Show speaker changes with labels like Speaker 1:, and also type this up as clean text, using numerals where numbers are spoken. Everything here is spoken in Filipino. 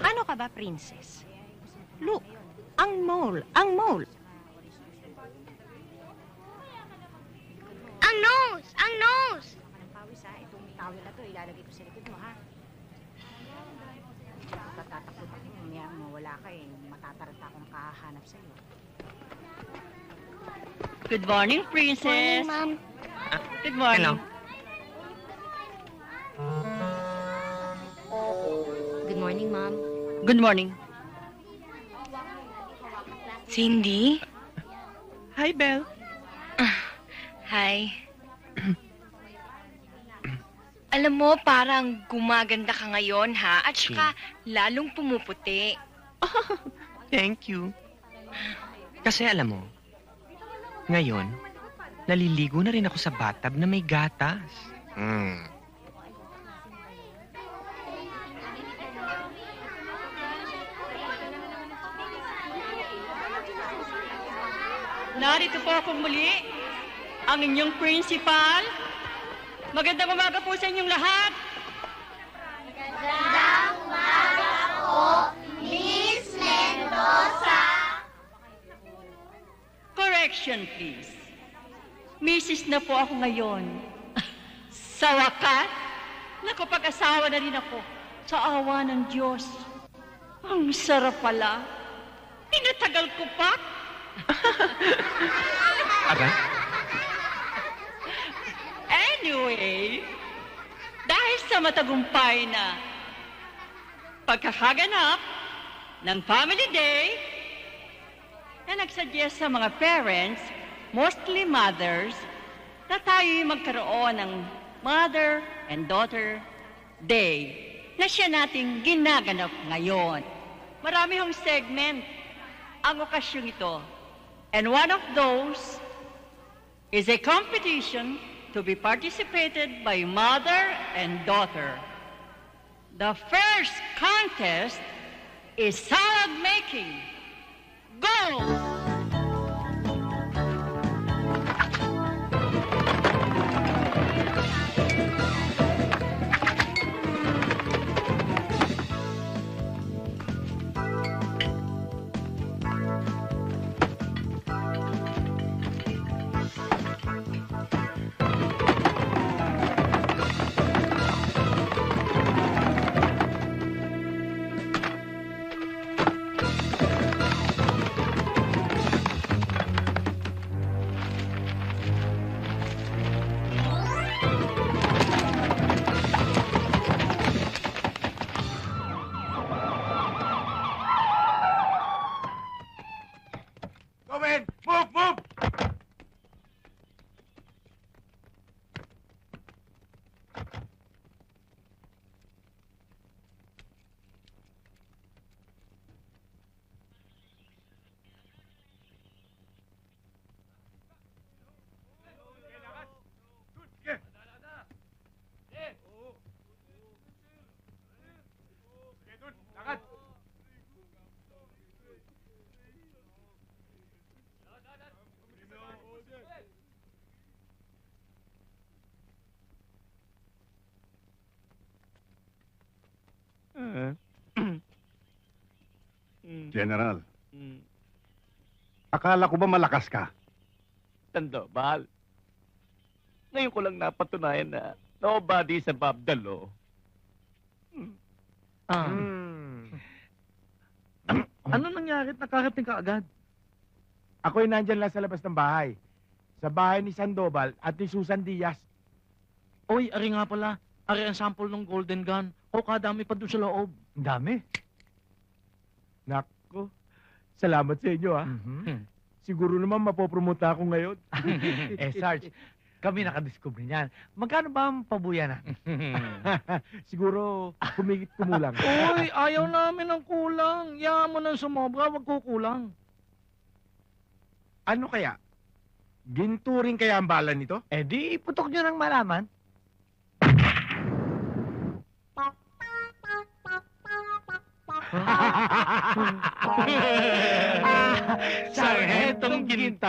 Speaker 1: Ano ka ba, princess? Look, ang mole, ang mole.
Speaker 2: Ang nose! Ang nose!
Speaker 1: Pawis ha, itong towel na to, ilalagay ko sa likod mo ha. Tatatakot ako, mamaya mawala ka eh, matataranta ako ng kahahanap sa'yo.
Speaker 3: Good morning, princess.
Speaker 2: Morning, ma'am.
Speaker 3: Good morning.
Speaker 2: Good morning, ma'am.
Speaker 3: Good morning.
Speaker 2: Cindy?
Speaker 3: Hi, Belle.
Speaker 2: Hi. Alam mo, parang gumaganda ka ngayon, ha? At saka, lalong pumuputi.
Speaker 4: Thank you. Kasi alam mo, ngayon, naliligo na rin ako sa bathtub na may gatas.
Speaker 3: Narito po ako muli, ang inyong principal. Magandang umaga po sa inyong lahat.
Speaker 2: Magandang umaga po, Miss Mendoza.
Speaker 3: Correction, please. Mrs. na po ako ngayon. Sa wakas, nakapag-asawa na rin ako sa awa ng Diyos. Ang sarap pala. Pinatagal ko pa.
Speaker 4: Aba?
Speaker 3: Anyway, dahil sa matagumpay na pagkakaganap ng Family Day, na nagsuggest sa mga parents, mostly mothers, na tayo'y magkaroon ng Mother and Daughter Day na siya nating ginaganap ngayon. Marami hong segment ang okasyong ito. And one of those is a competition to be participated by mother and daughter. The first contest is salad making. Go!
Speaker 5: General,
Speaker 6: Hmm.
Speaker 5: akala ko ba malakas ka?
Speaker 6: Sandoval. Ngayon ko lang napatunayan na nobody sa Bob the Law.
Speaker 7: Ano nangyari at nakarating ka agad?
Speaker 8: Ako'y nandyan lang sa labas ng bahay. Sa bahay ni Sandoval at ni Susan Diaz.
Speaker 7: Oy, ari nga pala. Ari ang sample ng golden gun. O kadami pa doon sa loob.
Speaker 8: Ang dami. Nako, salamat sa inyo ha. Siguro naman mapopromote ako ngayon.
Speaker 7: Sarge, kami nakadiscover niyan. Magkano ba ang pabuya na?
Speaker 8: Siguro kumigit kumulang.
Speaker 7: Oy, ayaw namin ng kulang. Yaman mo ng sumobra, wag kukulang.
Speaker 8: Ano kaya? Ginturing kaya ang bala nito?
Speaker 7: Eh di, iputok nyo ng malaman.
Speaker 8: Sargentong Ginto!